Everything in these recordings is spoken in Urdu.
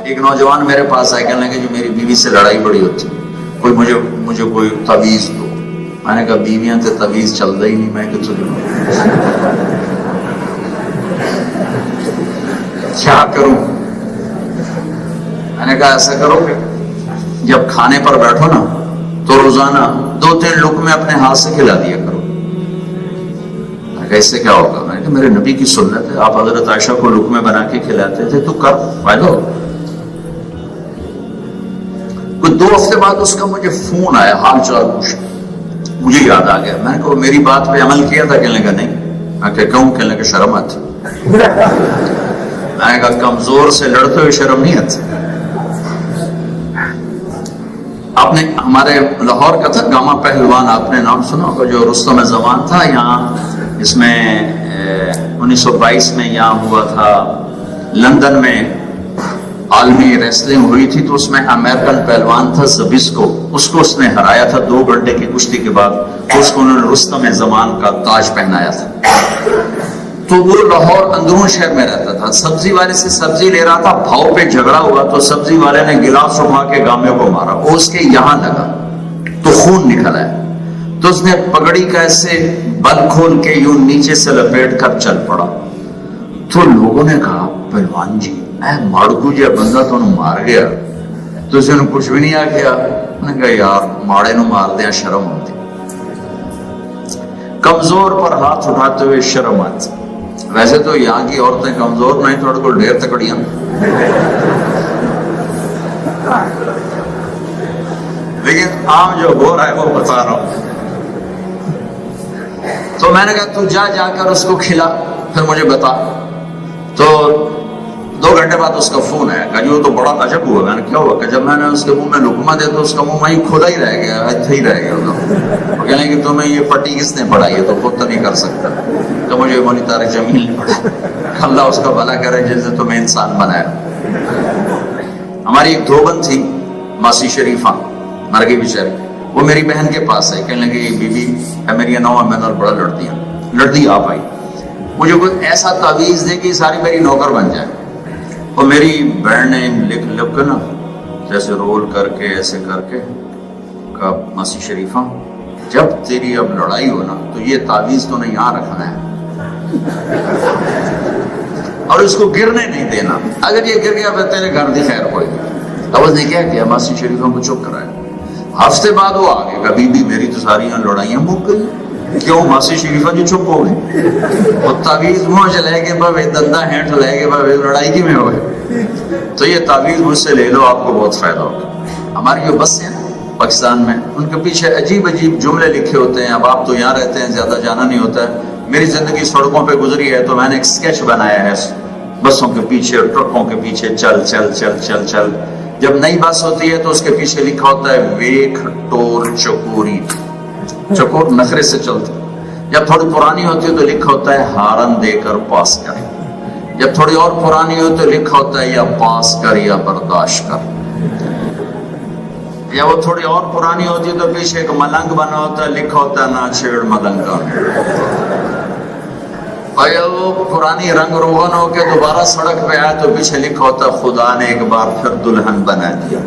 ایک نوجوان میرے پاس آئے کہنے لگے جو میری بیوی سے لڑائی بڑی ہوتی کوئی مجھے کوئی تعویذ دو. میں نے کہا بیویاں تے تعویذ چلتا ہی نہیں, میں کہ کیا کروں. میں نے کہا ایسا کرو کہ جب کھانے پر بیٹھو نا تو روزانہ 2-3 لقمے اپنے ہاتھ سے کھلا دیا کرو. میں نے کہا اس سے کیا ہوگا. میں نے کہا میرے نبی کی سنت ہے, آپ حضرت عائشہ کو لقمے بنا کے کھلاتے تھے, تو کر فائدہ ہوگا. کوئی 2 ہفتے بعد اس کا مجھے فون آیا, حال چال پوچھا. مجھے یاد آ گیا. میں نے کہا میری بات پہ عمل کیا تھا. کہنے لگا نہیں. میں کہ کہوں. کہنے لگا شرم آتی. میں نے کہا کمزور سے لڑتے ہوئے شرم نہیں آتی. آپ نے ہمارے لاہور کا تھا گاما پہلوان, آپ نے نام سنا ہوگا, جو رستم زمان تھا یہاں, اس میں 1922 میں یہاں ہوا تھا لندن میں عالمی ریسلنگ ہوئی تھی, تو اس میں امریکن پہلوان تھا زبیسکو, اس کو اس نے ہرایا تھا 2 گھنٹے کی کشتی کے بعد. تو اس کو انہوں نے رستم زمان کا تاج پہنایا تھا. تو وہ لاہور اندرون شہر میں رہتا تھا. سبزی والے سے سبزی لے رہا تھا, بھاؤ پہ جھگڑا ہوا تو سبزی والے نے گلاس اٹھا کے گامے کو مارا, وہ اس کے یہاں لگا تو خون نکل آیا. تو اس نے پگڑی کا ایسے بل کھول کے یوں نیچے سے لپیٹ کر چل پڑا. تو لوگوں نے کہا پہلوان جی اے ماڑکو جی بندہ تو مار گیا. تو اس نے کچھ بھی نہیں آ گیا. انہوں نے کہا یار ماڑے نو مار دیا شرم ہوتی. کمزور پر ہاتھ اٹھاتے ہوئے شرم آتی. ویسے تو یہاں کی عورتیں کمزور نہیں, تھوڑے کو ڈھیر تکڑیاں. لیکن عام جو ہو رہا ہے وہ بتا رہا ہوں. تو میں نے کہا تو جا کر اس کو کھلا, پھر مجھے بتا. تو 2 گھنٹے بعد اس کا فون آیا. کہا جو تو بڑا عجب ہوا. میں نے کیا ہوا. کہ جب میں نے اس کے منہ میں لقمہ دیا تو اس کا منہ وہیں کھلا ہی رہ گیا, ایسے ہی رہ گیا. وہ کہنے کہ تمہیں یہ پٹی کس نے پڑھائی ہے, تو خود تو نہیں کر سکتا. تو مجھے مونی طارق جمیل نے پڑھا. اللہ اس کا بھلا کرے جس نے تمہیں انسان بنایا. ہماری ایک دھوبن تھی ماسی شریفہ, مر گئی بیچاری. وہ میری بہن کے پاس آئی. کہنے لگی بیوی ہے میری نو میں نال بڑا لڑتی آپ آئی, مجھے کوئی ایسا تعویذ دے کہ ساری میری نوکر بن جائے. اور میری بہن نے لکھ کے نا جیسے رول کر کے ایسے کر کے کہا ماسی شریفہ جب تیری اب لڑائی ہو نا تو یہ تعویذ تو نے یہاں رکھنا ہے اور اس کو گرنے نہیں دینا. اگر یہ گر گیا پھر تیرے گھر دی خیر کوئی. اب اس نے کیا کیا, ماسی شریفہ کو چپ کرایا. ہفتے بعد وہ آگے کبھی بھی میری تو ساری یہاں لڑائیاں مک گئی. کیوں ماسی شریفہ جو چپ ہو گئی, وہ تعویذ منہ چلے گے بھائی دندہ ہینٹ لے گے بھائی لڑائی کی میں ہو گئے. تو یہ تعویذ مجھ سے لے لو, آپ کو بہت فائدہ ہوگا. ہماری جو بس ہیں پاکستان میں, ان کے پیچھے عجیب عجیب جملے لکھے ہوتے ہیں. اب آپ تو یہاں رہتے ہیں, زیادہ جانا نہیں ہوتا ہے. میری زندگی سڑکوں پہ گزری ہے تو میں نے ایک اسکیچ بنایا ہے بسوں کے پیچھے اور ٹرکوں کے پیچھے. چل چل چل چل چل. جب نئی بس ہوتی ہے تو اس کے پیچھے لکھا ہوتا ہے ویک ٹور چکوری, چکور نخرے سے چلتی. جب تھوڑی پرانی ہوتی ہے تو لکھا ہوتا ہے ہارن دے کر پاس کر. جب تھوڑی اور پرانی ہو تو لکھا ہوتا ہے یا پاس کر یا برداشت کر. یا وہ تھوڑی اور پرانی ہوتی ہے تو پیچھے ایک ملنگ بنا ہوتا ہے, لکھا ہوتا ہے نہ چھیڑ ملنگا. اور وہ پرانی رنگ روغن ہو کے دوبارہ سڑک پہ آیا تو پیچھے لکھا ہوتا ہے خدا نے ایک بار پھر دلہن بنا دیا.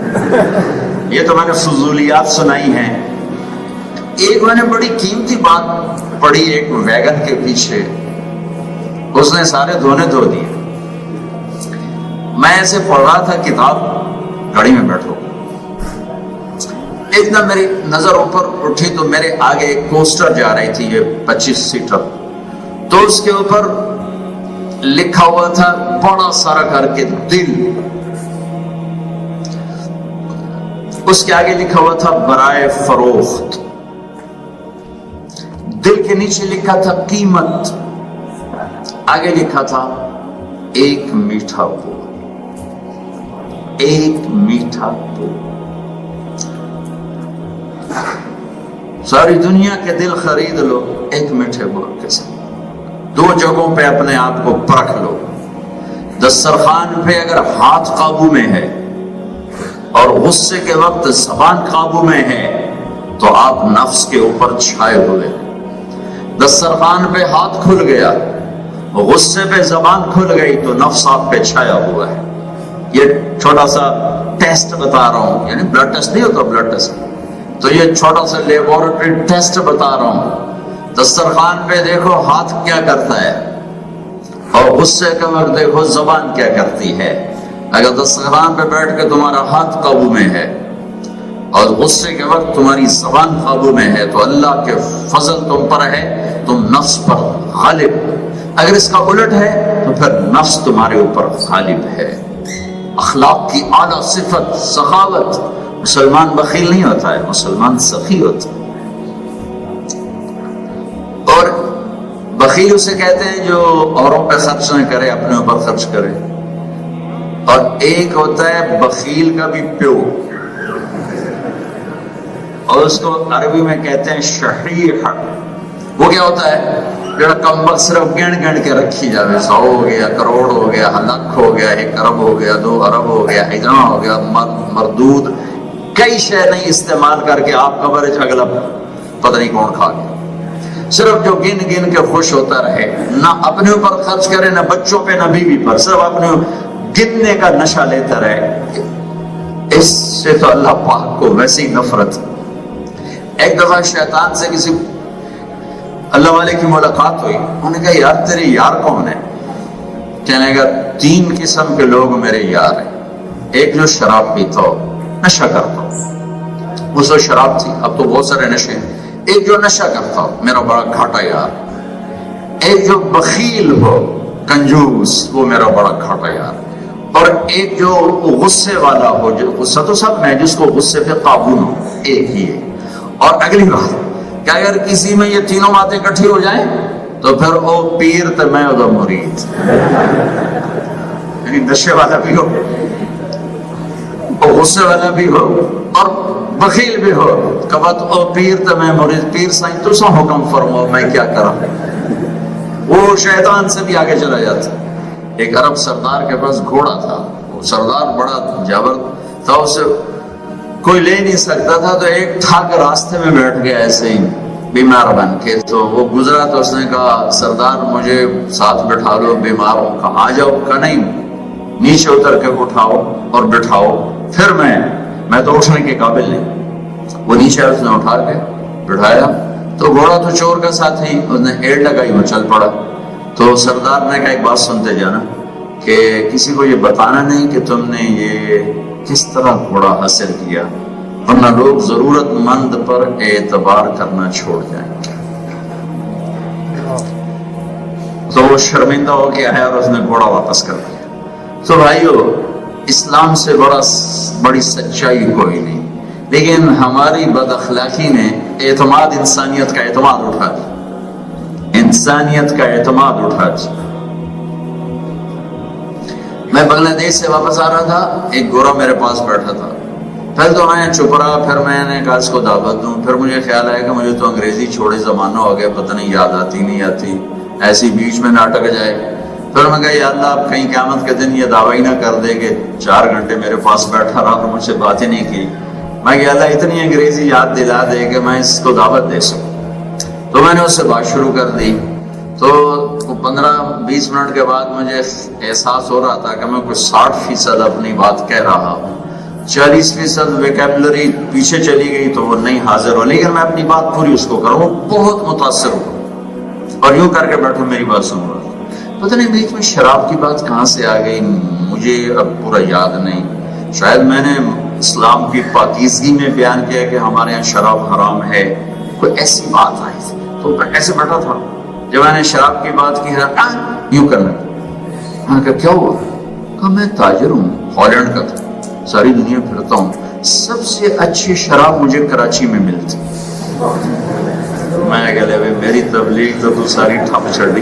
یہ تو میں نے فضولیات سنائی ہیں. ایک میں نے بڑی قیمتی بات پڑھی, ایک ویگن کے پیچھے اس نے سارے دھونے دھو دیے. میں ایسے پڑھ رہا تھا کتاب, گاڑی میں بیٹھو, ایک دم میری نظر اوپر اٹھی تو میرے آگے ایک کوسٹر جا رہی تھی, یہ 25 سیٹر. تو اس کے اوپر لکھا ہوا تھا بڑا سارا کر کے دل. اس کے آگے لکھا ہوا تھا برائے فروخت. دل کے نیچے لکھا تھا قیمت. آگے لکھا تھا ایک میٹھا بول, ایک میٹھا بول. ساری دنیا کے دل خرید لو ایک میٹھے بول کے ساتھ. 2 جگہوں پہ اپنے آپ کو پرکھ لو. دسترخوان پہ اگر ہاتھ قابو میں ہے اور غصے کے وقت زبان قابو میں ہے تو آپ نفس کے اوپر چھائے ہوئے. دسترخوان پہ ہاتھ کھل گیا, غصے پہ زبان کھل گئی تو نفس آپ پہ چھایا ہوا ہے. یہ چھوٹا سا ٹیسٹ بتا رہا ہوں، یعنی بلڈ ٹیسٹ نہیں ہوتا، بلڈ ٹیسٹ، تو یہ چھوٹا سا لیبورٹری ٹیسٹ بتا رہا ہوں۔ دسترخوان پہ دیکھو ہاتھ کیا کرتا ہے، اور غصے کے وقت دیکھو زبان کیا کرتی ہے۔ اگر دسترخوان پہ بیٹھ کے تمہارا ہاتھ قابو میں ہے اور غصے کے وقت تمہاری زبان قابو میں ہے تو اللہ کے فضل تم پر ہے، تم نفس پر غالب۔ اگر اس کا الٹ ہے تو پھر نفس تمہارے اوپر غالب ہے۔ اخلاق کی اعلیٰ صفت سخاوت۔ مسلمان بخیل نہیں ہوتا ہے، مسلمان سخی ہوتا ہے۔ اور بخیل اسے کہتے ہیں جو اوروں پہ خرچ نہ کرے، اپنے اوپر خرچ کرے۔ اور ایک ہوتا ہے بخیل کا بھی پیو، اور اس کو عربی میں کہتے ہیں شحیح۔ وہ کیا ہوتا ہے؟ جڑا کم وقت صرف گن گن کے رکھی جاوے، 100 ہو گیا، کروڑ ہو گیا، لاکھ ہو گیا، 1 ارب ہو گیا، 2 ارب ہو گیا، ہجاں ہو گیا، مردود کئی شے نہیں استعمال کر کے آپ قبر اگلا پتہ نہیں کون کھا گیا۔ صرف جو گن گن کے خوش ہوتا رہے، نہ اپنے اوپر خرچ کرے، نہ بچوں پہ، نہ بیوی پر، صرف اپنے گننے کا نشہ لیتا رہے، اس سے تو اللہ پاک کو ویسی نفرت۔ ایک دفعہ شیطان سے کسی اللہ والے کی ملاقات ہوئی، انہوں نے کہا یار تیرے یار کون ہے؟ کہنے لگا 3 قسم کے لوگ میرے یار ہیں۔ ایک جو شراب پیتا ہو، نشہ کرتا ہو، اس وقت شراب تھی، اب تو بہت سارے نشے ہیں۔ ایک جو نشہ کرتا ہو، میرا بڑا گھاٹا یار۔ ایک جو بخیل ہو، کنجوس، وہ میرا بڑا گھاٹا یار۔ اور ایک جو غصے والا ہو، جو غصہ تو سب میں، جس کو غصے پہ قابو نہ ہو، ایک ہی ہے۔ اور اگلی بات کہ اگر کسی میں یہ تینوں باتیں اکٹھی ہو جائیں تو پھر او پیر تے میں او دا مرید، یعنی نشے والا بھی ہو، او غصے والا بھی ہو، اور بخیل بھی ہو، کبت او پیر تے میں مرید، پیر سائیں تو سا حکم فرماؤ میں کیا کرا۔ وہ شیطان سے بھی آگے چلا جاتا۔ ایک عرب سردار کے پاس گھوڑا تھا، وہ سردار بڑا جابر تھا، اسے کوئی لے نہیں سکتا تھا، تو ایک ٹھاک راستے میں بیٹھ گیا ایسے ہی بیمار بن کے۔ تو وہ گزرا تو اس نے کہا سردار مجھے ساتھ بٹھا لو، بیمار ہوں۔ کہا آ جاؤ۔ کہا نہیں، نیچے اتر کے اٹھاؤ اور بٹھاؤ، پھر میں تو اٹھنے کے قابل نہیں۔ وہ نیچے اس نے اٹھا کے بٹھایا، تو گھوڑا تو چور کا ساتھ ہی، اس نے ایڑ لگائی، وہ چل پڑا۔ تو سردار نے کہا ایک بات سنتے جانا کہ کسی کو یہ بتانا نہیں کہ تم نے یہ کس طرح گھوڑا حاصل کیا، ورنہ لوگ ضرورت مند پر اعتبار کرنا چھوڑ جائیں گے۔ تو وہ شرمندہ ہو کے آیا اور اس نے گھوڑا واپس کر دیا۔ تو بھائیو، اسلام سے بڑی سچائی کوئی نہیں، لیکن ہماری بد اخلاقی نے اعتماد، انسانیت کا اعتماد اٹھا دیا، انسانیت کا اعتماد اٹھا دیا۔ میں بنگلہ دیش سے واپس آ رہا تھا، ایک گورا میرے پاس بیٹھا تھا۔ پہلے تو میں چپ رہا، پھر میں نے کہا اس کو دعوت دوں۔ پھر مجھے خیال آیا کہ مجھے تو انگریزی چھوڑے زمانہ ہو گیا، پتہ نہیں یاد آتی نہیں آتی، ایسی بیچ میں نہ اٹک جائے۔ پھر میں کہا یا اللہ آپ کہیں قیامت کے دن یہ دعویٰ ہی نہ کر دے کہ 4 گھنٹے میرے پاس بیٹھا رہا اور مجھ سے باتیں نہیں کی۔ میں کہ اللہ اتنی انگریزی یاد دلا دے کہ میں اس کو دعوت دے سکوں۔ تو میں نے اس سے بات شروع کر دی۔ تو 15-20 منٹ کے بعد مجھے احساس ہو رہا تھا کہ میں کچھ 60% اپنی بات کہہ رہا ہوں، 40% ویکیبلری پیچھے چلی گئی تو وہ نہیں حاضر ہو، لیکن میں اپنی بات پوری اس کو کروں۔ بہت متاثر ہوں اور یوں کر کے بیٹھوں میری بات سن رہا تھا۔ پتہ نہیں بیچ میں شراب کی بات کہاں سے آ گئی، مجھے اب پورا یاد نہیں۔ شاید میں نے اسلام کی پاکیزگی میں بیان کیا کہ ہمارے یہاں شراب حرام ہے، کوئی ایسی بات آئی تھی۔ تو میں ایسے بیٹھا تھا، جب میں نے شراب کی بات کی یوں کرنا، میں نے کہا کیا ہوا؟ کہا میں تاجر ہوں، ہالینڈ کا تھا، ساری دنیا پھرتا ہوں، سب سے اچھی شراب مجھے کراچی میں ملتی۔ میں کہا لے میری تبلیغ تو ساری ٹھپ چڑھ دی۔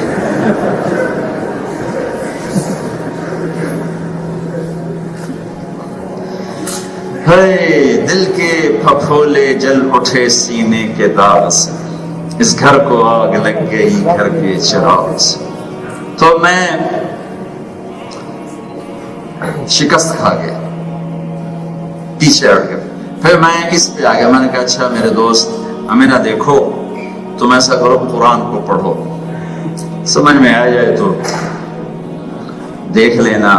دل کے پھپھولے جل اٹھے سینے کے داغ سے، اس گھر کو آگ لگ گئی گھر کے چراغ سے۔ تو میں شکست کھا گیا، پیچھے ہٹ گیا۔ پھر میں اس پہ آ گیا، میں نے کہا اچھا میرے دوست ہمیں نہ دیکھو، تم ایسا کرو قرآن کو پڑھو، سمجھ میں آ جائے تو دیکھ لینا،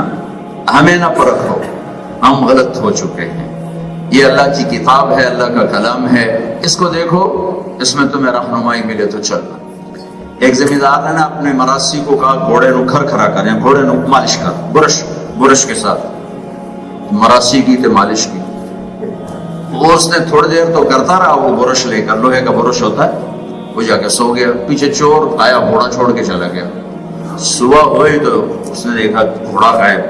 ہمیں نہ پرکھو، ہم غلط ہو چکے ہیں، یہ اللہ کی کتاب ہے، اللہ کا کلام ہے، اس کو دیکھو، اس میں تمہیں رہنمائی ملے تو چلنا۔ ایک زمیندار نے نا اپنے مراسی کو کہا گھوڑے نو کھر کھرا کر، یا گھوڑے نو مالش کر، برش کے ساتھ مراسی کی تے مالش کی۔ وہ اس نے تھوڑی دیر تو کرتا رہا، وہ برش لے کر، لوہے کا برش ہوتا ہے، وہ جا کے سو گیا۔ پیچھے چور آیا، گھوڑا چھوڑ کے چلا گیا۔ صبح ہوئی تو اس نے دیکھا گھوڑا غائب،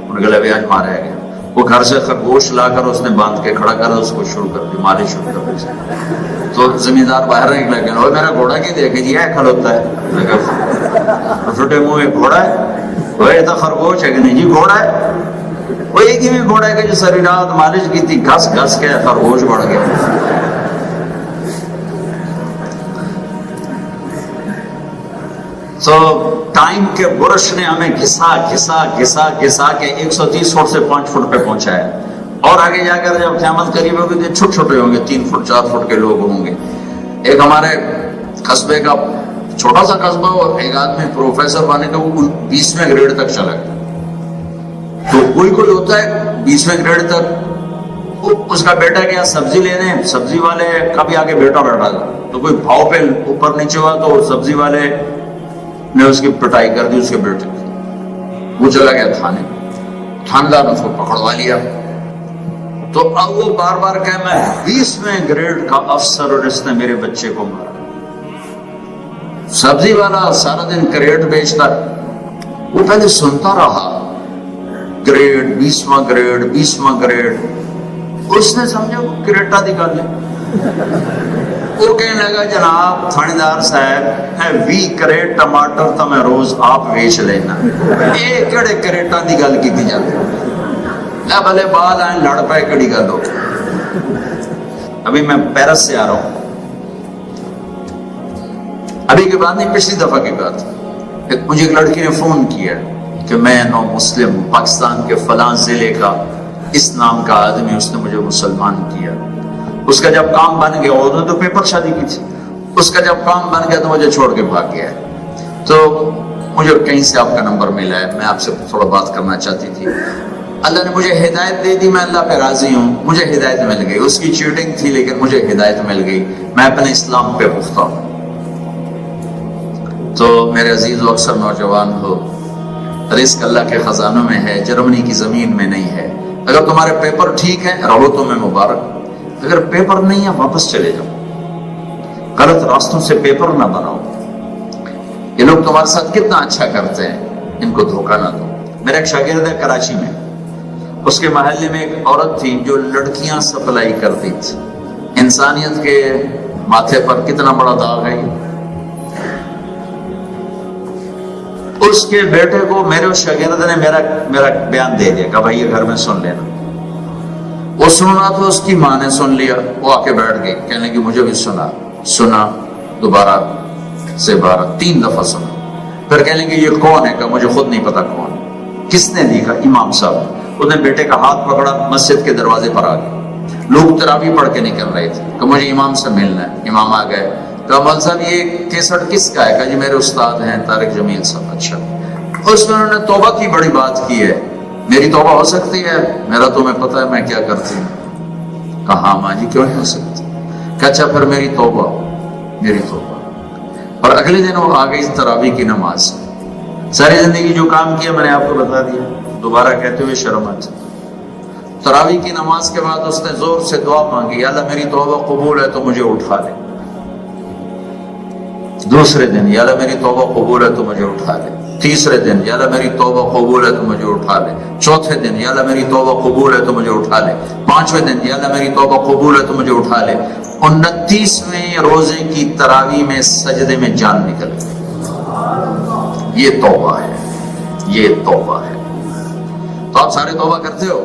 ان کے لبے آج مارا گیا۔ وہ گھر سے خرگوش لا کر اس نے باندھ کے کھڑا کر اس کو شروع کر دی، مالش شروع کر دی۔ تو زمیندار باہر نکلا کہ وہ میرا گھوڑا کی دیکھے جی ہے کھڑوتا ہے، چھوٹے منہ میں گھوڑا ہے، وہ تو خرگوش ہے کہ نہیں جی گھوڑا ہے۔ وہ ایک ہی بھی گھوڑا ہے کہ جو ساری رات مالش کی تھی، گھس گھس کے خرگوش بڑھ گیا۔ تو ٹائم کے برش نے ہمیں گھسا گھسا گھسا گھسا کے 130 فٹ سے 5 فٹ پہ پہنچایا، اور آگے جا کر جب قیامت قریب ہوگی تو چھوٹے چھوٹے ہوں گے، 3 فٹ 4 فٹ کے لوگ ہوں گے۔ ایک ہمارے قصبے کا چھوٹا سا قصبہ، اور ایک آدمی پروفیسر بنے کا وہ 20ویں گریڈ تک چلا گیا۔ تو کوئی ہوتا ہے 20ویں گریڈ تک، اس کا بیٹا گیا سبزی لینے، سبزی والے کا بھی آگے بیٹا بیٹھا تھا، تو کوئی بھاؤ پہ اوپر نیچے ہوا تو سبزی والے نے اس کی پٹائی کر دی اس کے بیٹے کی۔ وہ چلا گیا تھانے، تھاندار نے اس کو پکڑوا لیا۔ تو اب وہ بار بار کہے میں 20ویں گریڈ کا افسر اور اس نے میرے بچے کو مارا۔ سبزی والا سارا دن کریٹ بیچتا، وہ پہلے سنتا رہا گریڈ 20واں گریڈ 20واں گریڈ، اس نے سمجھا وہ کریٹا نکال لے۔ وہ کہنے لگا جناب تھاندار صاحب 20 کریٹ ٹماٹر تو میں روز آپ بیچ لینا، یہ کہڑے کریٹاں دی گل کی جاتی ہے؟ بھلے بال آئیں لڑ پائے کڑی گل ہو۔ ابھی میں پیرس سے آ رہا ہوں، ابھی کی بات نہیں، پچھلی دفعہ کی بات۔ مجھے ایک لڑکی نے فون کیا کہ میں نو مسلم، پاکستان کے فلاں ضلع کا اس نام کا آدمی، اس نے مجھے مسلمان کیا۔ اس کا جب کام بن گیا، اور تو پیپر شادی کی تھی، اس کا جب کام بن گیا تو مجھے چھوڑ کے بھاگ گیا۔ تو مجھے کہیں سے آپ کا نمبر ملا ہے، میں آپ سے تھوڑا بات کرنا چاہتی تھی۔ اللہ نے مجھے ہدایت دے دی، میں اللہ پہ راضی ہوں، مجھے ہدایت مل گئی۔ اس کی چیٹنگ تھی لیکن مجھے ہدایت مل گئی، میں اپنے اسلام پہ پختہ ہوں۔ تو میرے عزیز و اکثر نوجوان ہو، رزق اللہ کے خزانوں میں ہے، جرمنی کی زمین میں نہیں ہے۔ اگر تمہارے پیپر ٹھیک ہیں رہو تمہیں مبارک، اگر پیپر نہیں ہے واپس چلے جاؤ، غلط راستوں سے پیپر نہ بناؤ۔ یہ لوگ تمہارے ساتھ کتنا اچھا کرتے ہیں، ان کو دھوکہ نہ دو۔ میرا ایک شاگرد ہے کراچی میں، اس کے محلے میں ایک عورت تھی جو لڑکیاں سپلائی کرتی تھی۔ انسانیت کے ماتھے پر کتنا بڑا داغ ہے۔ اس کے بیٹے کو میرے اس شاگرد نے میرا بیان دے دیا کہ بھائی یہ گھر میں سن لینا۔ وہ سننا تو اس کی ماں نے سن لیا، وہ آ کے بیٹھ گئی، کہنے لگی مجھے بھی سنا دوبارہ سے 3 دفعہ سنا۔ پھر کہنے لگی یہ کون ہے؟ کہ مجھے خود نہیں پتا کون۔ کس نے دی؟ امام صاحب۔ اس نے بیٹے کا ہاتھ پکڑا، مسجد کے دروازے پر آ گئے، لوگ تراویح پڑھ کے نکل رہے تھے کہ مجھے امام سے ملنا ہے۔ امام آ گئے، کہا مول صاحب یہ کیسٹ کس کا ہے؟ کہا جی میرے استاد ہیں طارق جمیل صاحب۔ اچھا، اس میں انہوں نے توبہ کی بڑی بات کی ہے، میری توبہ ہو سکتی ہے؟ میرا تمہیں پتا ہے میں کیا کرتی ہوں۔ کہا ہاں ماں جی کیوں نہیں ہو سکتی؟ کہ اچھا پھر میری توبہ۔ اور اگلے دن وہ آ گئی تراویح کی نماز۔ ساری زندگی جو کام کیا میں نے آپ کو بتا دیا، دوبارہ کہتے ہوئے شرم آتی۔ تراویح کی نماز کے بعد اس نے زور سے دعا مانگی، یا اللہ میری توبہ قبول ہے تو مجھے اٹھا لے۔ دوسرے دن یا اللہ میری توبہ قبول ہے تو مجھے اٹھا لے۔ تیسرے دن یا اللہ میری توبہ قبول ہے تو مجھے اٹھا لے۔ چوتھے دن یا اللہ میری توبہ قبول ہے تو مجھے اٹھا لے۔ پانچویں دن یا اللہ میری توبہ قبول ہے تو مجھے اٹھا لے۔ 29ویں روزے کی تراویح میں سجدے میں جان نکل گئی۔ یہ توبہ ہے، یہ توبہ ہے۔ تو آپ سارے توبہ کرتے ہو؟